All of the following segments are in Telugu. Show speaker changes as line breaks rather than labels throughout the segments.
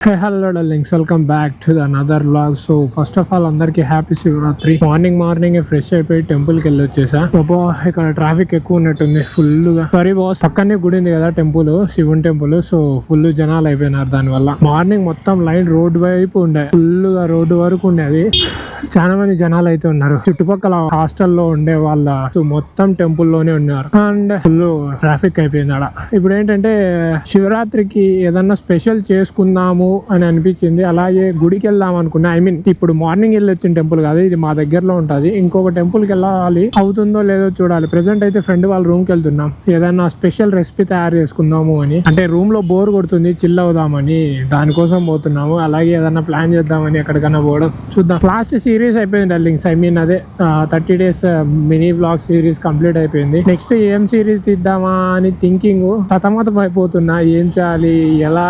Hello darlings, welcome back to another vlog. So first of all అందరికి హ్యాపీ శివరాత్రి. మార్నింగ్ ఫ్రెష్ అయిపోయి టెంపుల్ కి వెళ్ళి వచ్చేసా. ఇక్కడ ట్రాఫిక్ ఎక్కువ ఉన్నట్టుంది ఫుల్ గా. సారీ బాస్, పక్కనే గుడి ఉంది కదా టెంపుల్, శివుని టెంపుల్. సో ఫుల్ జనాలు అయిపోయినారు దాని వల్ల. మార్నింగ్ మొత్తం లైన్ రోడ్డు వైపు ఉండే, ఫుల్ గా రోడ్డు వరకు ఉండేది. చాలా మంది జనాలు అయితే ఉన్నారు. చుట్టుపక్కల హాస్టల్లో ఉండే వాళ్ళ మొత్తం టెంపుల్ లోనే ఉన్నారు అండ్ ఫుల్ ట్రాఫిక్ అయిపోయింది ఆడ. ఇప్పుడు ఏంటంటే శివరాత్రికి ఏదన్నా స్పెషల్ చేసుకుందాము అని అనిపించింది. అలాగే గుడికి వెళ్దాం అనుకున్నా. ఇప్పుడు మార్నింగ్ వెళ్ళి వచ్చిన టెంపుల్ కాదు, ఇది మా దగ్గరలో ఉంటది. ఇంకొక టెంపుల్ కి వెళ్ళాలి, అవుతుందో లేదో చూడాలి. ప్రెసెంట్ అయితే ఫ్రెండ్ వాళ్ళ రూమ్ కి వెళ్తున్నాం. ఏదైనా స్పెషల్ రెసిపీ తయారు చేసుకుందాము అని, అంటే రూమ్ లో బోర్ కొడుతుంది, చిల్ అవుదామని దానికోసం పోతున్నాము. అలాగే ఏదైనా ప్లాన్ చేద్దామని ఎక్కడికైనా పోవడం చూద్దాం. లాస్ట్ సిరీస్ అయిపోయింది డార్లింగ్స్, అదే 30 days mini blog series complete అయిపోయింది. నెక్స్ట్ ఏం సిరీస్ తీద్దామా అని థింకింగ్, సతమతం అయిపోతున్నా. ఏం చేయాలి, ఎలా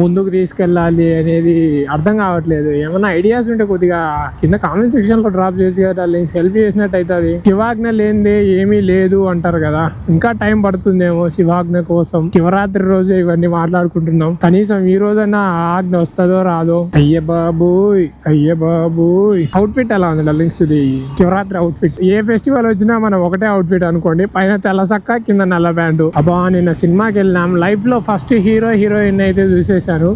ముందుకు తీసుకెళ్ళాలి అనేది అర్థం కావట్లేదు. ఏమైనా ఐడియాస్ ఉంటే కొద్దిగా కింద కామెంట్ సెక్షన్ లో డ్రాప్ చేసి డార్లింగ్స్, హెల్ప్ చేసినట్టు అవుతుంది. శివాజ్ఞ లేనిదే ఏమీ లేదు అంటారు కదా, ఇంకా టైం పడుతుందేమో శివాజ్ఞ కోసం. శివరాత్రి రోజు ఇవన్నీ మాట్లాడుకుంటున్నాం, కనీసం ఈ రోజైనా ఆజ్ఞ వస్తుందో రాదో. అయ్య బాబోయ్, అయ్య బాబోయ్. అవుట్ఫిట్ ఎలా ఉంది డార్లింగ్స్, ఇది శివరాత్రి అవుట్ఫిట్. ఏ ఫెస్టివల్ వచ్చినా మనం ఒకటే అవుట్ఫిట్ అనుకోండి, పైన తెల్ల సక్క కింద నల్ల బ్యాండ్. అబ్బా, నిన్న సినిమాకి వెళ్ళినాం. లైఫ్ లో ఫస్ట్ హీరోయిన్ అయితే చూసేసాను.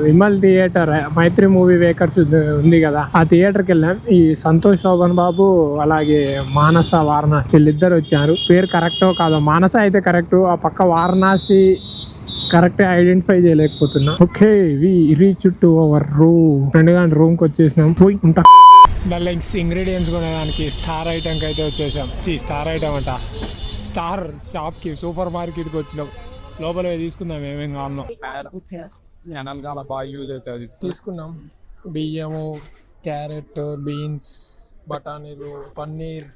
విమల్ థియేటర్, మైత్రి మూవీ మేకర్స్ ఉంది కదా, ఆ థియేటర్కి వెళ్ళాం. ఈ సంతోష్ శోభన్ బాబు అలాగే మానస వారణాసి వీళ్ళిద్దరు వచ్చారు. పేరు కరెక్టో కాదో, మానస అయితే కరెక్ట్, ఆ పక్క వారణాసి కరెక్ట్ ఐడెంటిఫై చేయలేకపోతున్నా. Okay, we reach to our room. Friend గాని రూమ్ కి వచ్చేసినాం. పోయి ఉంటా. డార్లింగ్స్, ఇంగ్రీడియంట్స్ కొనేదానికి స్టార్ ఐటమ్కి అయితే వచ్చేసాం. స్టార్ ఐటమ్ అంట, స్టార్ షాప్కి, సూపర్ మార్కెట్కి వచ్చినాం. లోపల తీసుకుందాం ఏమేం కావాలో. తీసుకున్నాం బియ్యము, క్యారెట్, బీన్స్, బఠానీలు, పన్నీర్,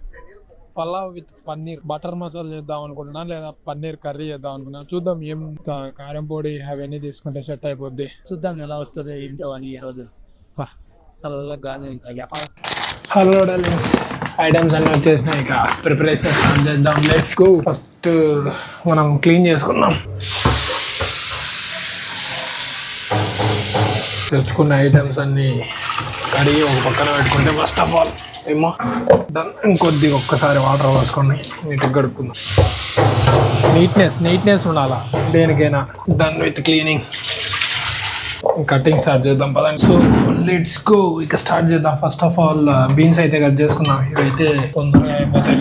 పలావ్ విత్ పన్నీర్, బటర్ మసాలా చేద్దాం అనుకుంటున్నా, లేదా పన్నీర్ కర్రీ చేద్దాం అనుకున్నా. చూద్దాం, ఏం కారం పొడి అవన్నీ తీసుకుంటే సెట్ అయిపోద్ది. చూద్దాం ఎలా వస్తుంది ఇంట్లో అని. ఈరోజు హలో డార్లింగ్స్, ఐటమ్స్ అన్నీ వచ్చేసినాయి. ఇక ప్రిపరేషన్ స్టార్ట్ చేద్దాం. Let's go. ఫస్ట్ మనం క్లీన్ చేసుకుందాం. తెచ్చుకున్న ఐటమ్స్ అన్నీ కడిగి ఒక పక్కన పెట్టుకుంటే ఫస్ట్ ఆఫ్ ఆల్ ఏమో డన్. ఇంకొద్దిగా ఒక్కసారి వాటర్ పోసుకొని నీట్గా కడుక్కుందాం. నీట్నెస్ ఉండాలా దేనికైనా. Done with cleaning. Cutting start చేద్దాం పదండి. So let's go. ఇక స్టార్ట్ చేద్దాం. ఫస్ట్ ఆఫ్ ఆల్ బీన్స్ అయితే కట్ చేసుకుందాం. ఇవైతే తొందరగా అయిపోతాయి.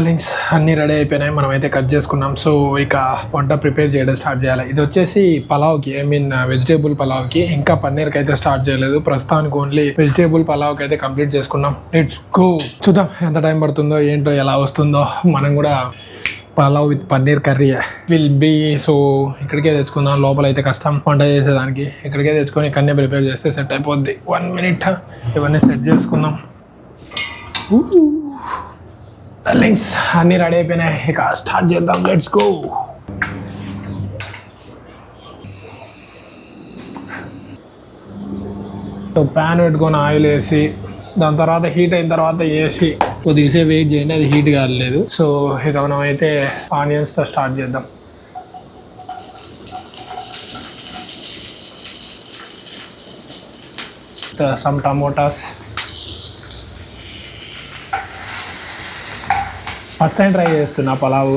లింక్స్ అన్నీ రెడీ అయిపోయినాయి, మనం అయితే కట్ చేసుకున్నాం. సో ఇక వంట ప్రిపేర్ చేయడం స్టార్ట్ చేయాలి. ఇది వచ్చేసి పలావ్కి, వెజిటేబుల్ పలావ్కి. ఇంకా పన్నీర్కి అయితే స్టార్ట్ చేయలేదు. ప్రస్తుతానికి ఓన్లీ వెజిటేబుల్ పలావ్కి అయితే కంప్లీట్ చేసుకున్నాం. Let's go. చూద్దాం ఎంత టైం పడుతుందో ఏంటో, ఎలా వస్తుందో. మనం కూడా pulao with paneer curry will be. So ఇక్కడికే తెచ్చుకుందాం. లోపల అయితే కష్టం వంట చేసేదానికి. ఇక్కడికే తెచ్చుకొని ఇక్కడనే ప్రిపేర్ చేస్తే సెట్ అయిపోద్ది. 1 minute ఇవన్నీ సెట్ చేసుకుందాం. లింక్స్ అన్నీ రెడీ అయిపోయినాయి, ఇక స్టార్ట్ చేద్దాం. Let's go. సో ప్యాన్ పెట్టుకొని ఆయిల్ వేసి, దాని తర్వాత హీట్ అయిన తర్వాత వేసి కొద్దిసేపు వెయిట్ చేయండి, అది హీట్ కాలేదు. సో ఇక మనం అయితే ఆనియన్స్తో స్టార్ట్ చేద్దాం. Some tomatoes. First time try చేస్తున్నా పలావు,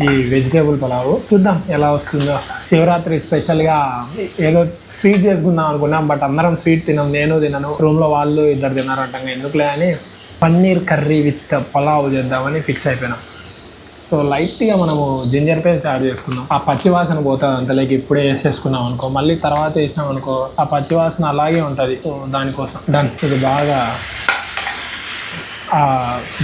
ఈ వెజిటేబుల్ పలావు. చూద్దాం ఎలా వస్తుందో. శివరాత్రి స్పెషల్గా ఏదో స్వీట్ చేసుకుందాం అనుకున్నాం, బట్ అందరం స్వీట్ తినం. నేను తినను, రూమ్లో వాళ్ళు ఇద్దరు తినారంట. ఎందుకులే అని పన్నీర్ కర్రీ విత్ పలావ్ చేద్దామని ఫిక్స్ అయిపోయినాం. సో లైట్గా మనము జింజర్ పేస్ట్ యాడ్ చేసుకున్నాం. ఆ పచ్చివాసన పోతుంది అంతలోకి. ఇప్పుడే వేసేసుకున్నాం అనుకో, మళ్ళీ తర్వాత వేసినాం అనుకో, ఆ పచ్చివాసన అలాగే ఉంటుంది. సో దానికోసం డన్. ఇది బాగా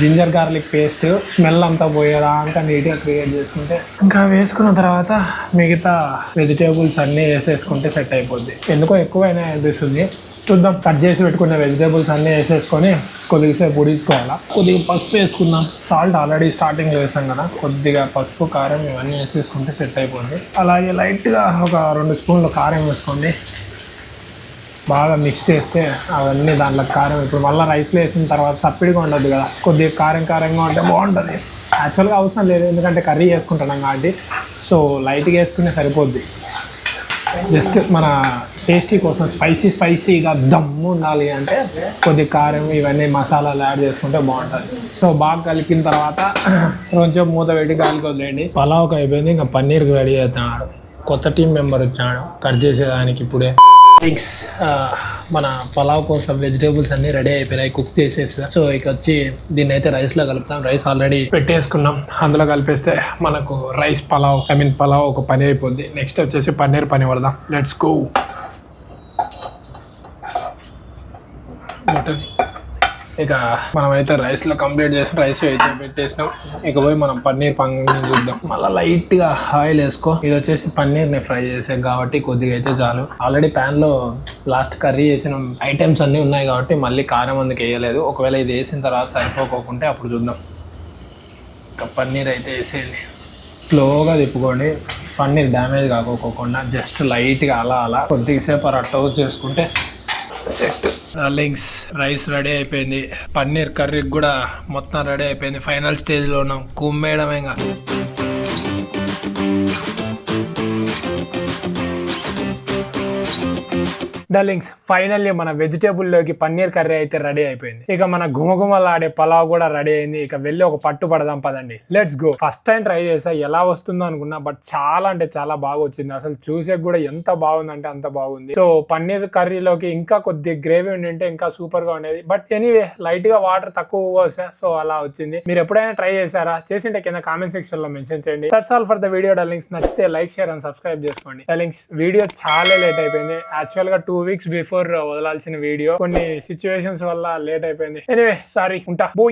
జింజర్ గార్లిక్ పేస్ట్ స్మెల్ అంతా పోయేదాకా నీట్గా క్రియేట్ చేసుకుంటే, ఇంకా వేసుకున్న తర్వాత మిగతా వెజిటేబుల్స్ అన్నీ వేసేసుకుంటే సెట్ అయిపోద్ది. ఎందుకో ఎక్కువైనా అనిపిస్తుంది. చూద్దాం. కట్ చేసి పెట్టుకున్న వెజిటేబుల్స్ అన్నీ వేసేసుకొని కొద్దిసేపు ఉడికించుకోవాలా. కొద్దిగా పసుపు వేసుకుందాం. సాల్ట్ ఆల్రెడీ స్టార్టింగ్లో వేసాం కదా, కొద్దిగా పసుపు, కారం ఇవన్నీ వేసేసుకుంటే సెట్ అయిపోద్ది. అలాగే లైట్గా ఒక 2 స్పూన్లు కారం వేసుకోండి. బాగా మిక్స్ చేస్తే అవన్నీ దాంట్లో కారం ఇప్పుడు మళ్ళీ రైస్లో వేసిన తర్వాత సప్పిడిగా ఉండదు కదా, కొద్దిగా కారంగా ఉంటే బాగుంటుంది. యాక్చువల్గా అవసరం లేదు ఎందుకంటే కర్రీ చేసుకుంటున్నాం కాబట్టి, సో లైట్గా వేసుకునే సరిపోద్ది. జస్ట్ మన టేస్టీ కోసం స్పైసీగా దమ్ము ఉండాలి అంటే కొద్దిగా కారం ఇవన్నీ మసాలాలు యాడ్ చేసుకుంటే బాగుంటుంది. సో బాగా కలిపిన తర్వాత కొంచెం మూత పెట్టి గాలికి వదిలేయండి. పలావ్కి అయిపోయింది, ఇంకా పన్నీర్కి రెడీ అవుతున్నాడు. కొత్త టీం మెంబర్ వచ్చాడు కట్ చేసేదానికి ఇప్పుడే. థింగ్స్ మన పలావ్ కోసం వెజిటేబుల్స్ అన్ని రెడీ అయిపోయినాయి, కుక్ చేసేసా. సో ఇక వచ్చి దీన్ని అయితే రైస్లో కలుపుతాం. రైస్ ఆల్రెడీ పెట్టేసుకున్నాం, అందులో కలిపేస్తే మనకు రైస్ పలావ్ ఒక పని అయిపోద్ది. నెక్స్ట్ వచ్చేసి పన్నీర్ పని పడదాం. Let's go. ఇక మనమైతే రైస్లో కంప్లీట్ చేసి రైస్ అయితే పెట్టేసినాం. ఇక పోయి మనం పన్నీర్ పండుగ చూద్దాం. మళ్ళీ లైట్గా ఆయిల్ వేసుకో. ఇది వచ్చేసి పన్నీర్ని ఫ్రై చేసాం కాబట్టి కొద్దిగా అయితే చాలు. ఆల్రెడీ ప్యాన్లో లాస్ట్ కర్రీ చేసిన ఐటమ్స్ అన్నీ ఉన్నాయి కాబట్టి మళ్ళీ కారం అందుకు వేయలేదు. ఒకవేళ ఇది వేసిన తర్వాత సరిపోకుంటే అప్పుడు చూద్దాం. ఇక పన్నీర్ అయితే వేసేయండి, స్లోగా తిప్పుకోండి. పన్నీర్ డ్యామేజ్ కాకోకుండా జస్ట్ లైట్గా అలా కొద్దిసేపు అలా టోస్ట్ చేసుకుంటే సెట్. లింక్స్ రైస్ రెడీ అయిపోయింది, పన్నీర్ కర్రీకి కూడా మొత్తం రెడీ అయిపోయింది. ఫైనల్ స్టేజ్లో ఉన్నాం, కుమ్మేయడమేగా. డార్లింగ్స్ ఫైనల్లీ మన వెజిటేబుల్లోకి పన్నీర్ కర్రీ అయితే రెడీ అయిపోయింది. ఇక మన గుమగుమలాడే పలావ్ కూడా రెడీ అయింది. ఇక వెళ్ళి ఒక పట్టు పడదాం పదండి, let's go. First time try చేసా, ఎలా వస్తుందో అనుకున్నా, బట్ చాలా అంటే చాలా బాగా వచ్చింది. అసలు చూసే కూడా ఎంత బాగుందంటే అంత బాగుంది. సో పన్నీర్ కర్రీలోకి ఇంకా కొద్ది గ్రేవీ ఉండింటే ఇంకా సూపర్ గా ఉండేది. బట్ ఎనీవే లైట్ గా వాటర్ తక్కువ పోసా, సో అలా వచ్చింది. మీరు ఎప్పుడైనా ట్రై చేశారా? చేసింటే కింద కామెంట్ సెక్షన్ లో మెన్షన్ చేయండి. That's all for the video darlings. నచ్చితే లైక్, షేర్ అండ్ సబ్స్క్రైబ్ చేసుకోండి డార్లింగ్స్. వీడియో చాలా లేట్ అయిపోయింది. యాక్చువల్ గా 2 weeks బిఫోర్ వదలాల్సిన వీడియో కొన్ని సిచ్యువేషన్స్ వల్ల లేట్ అయిపోయింది. ఎనీవే సారీ, ఉంటా, బోయ్.